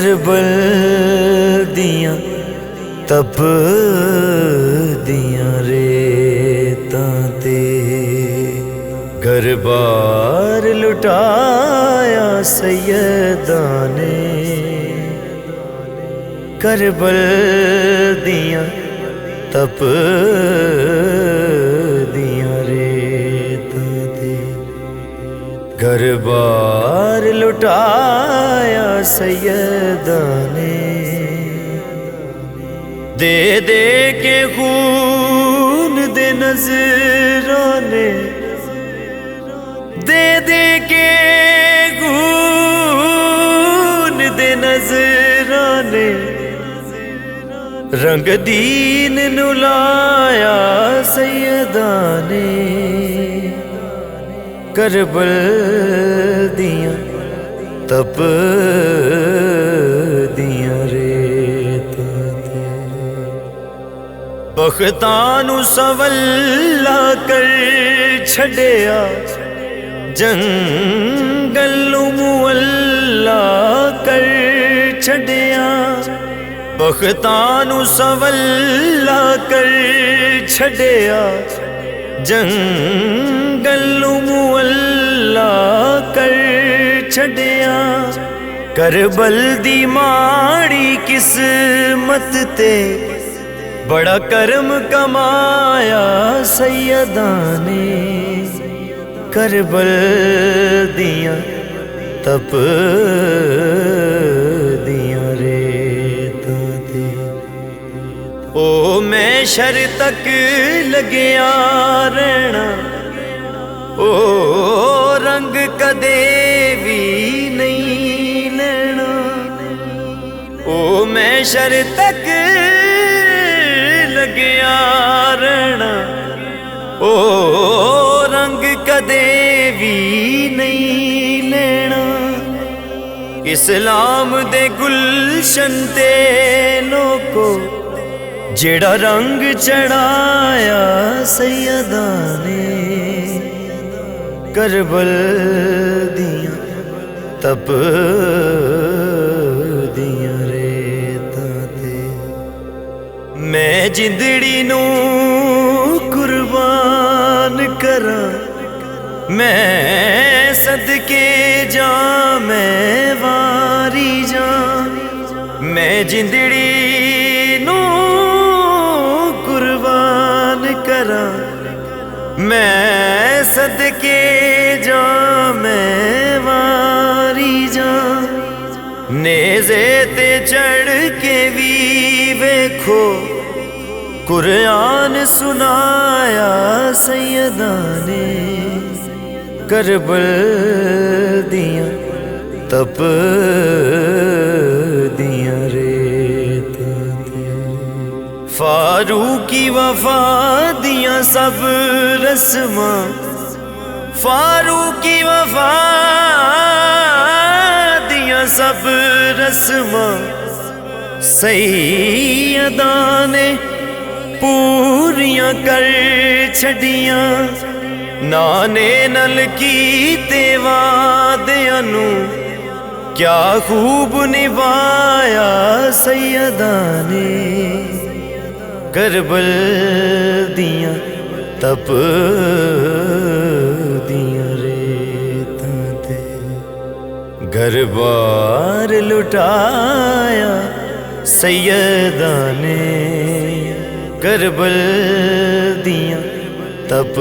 کربل دیاں تپ دیاں ریتاں تے گھر بار لٹایا سیداں نے کربل دیاں تپ دیاں ریتاں تے گھر بار لٹایا سیداں نے دے دے کے خون دے نظرانے دے دے کے خون دے نظرانے رنگ دین نو لایا سیداں نے کربل دیاں تپ دیاں ریتاں تے بختاں نو سولا کر چھڈیا جنگل نو مولا کر چھڈیا بختاں نو سولا کر چھڈیا جنگل نو مولا کر چھڈیا کربل دی ماڑی قسمت تے بڑا کرم کمایا سیداں نے کربل دیاں تپ دیاں ریتاں تے او میں شر تک لگیا رہنا او رنگ کدے بھی نہیں لینا او میں شر تک لگیا رہنا او رنگ کدے بھی نہیں لینا اسلام دے گلشن تے لوکو جیڑا رنگ چڑھایا سیداں نے کربل دیاں تپ دیاں ریتاں تے میں جندڑی نو قربان کراں میں صدقے جاں میں واری جاں میں جندڑی نو قربان کراں میں صدقے جاں میں واری جاں نیزے تے چڑھ کے بھی ویکھو قرآن سنایا سیداں نے کربل دیاں تپ دیاں ریتاں تے فاروقی وفا دیاں سب رسماں فاروقی وفا دیاں سب رسماں سیداں نے پوریاں کر چھڈیاں نانے نل کیتے وعدیاں نو کیا خوب نبھایا سیداں نے کربل دیاں تپ دیاں ریتاں تے گھر بار لٹایا سیداں نے کربل دیاں تپ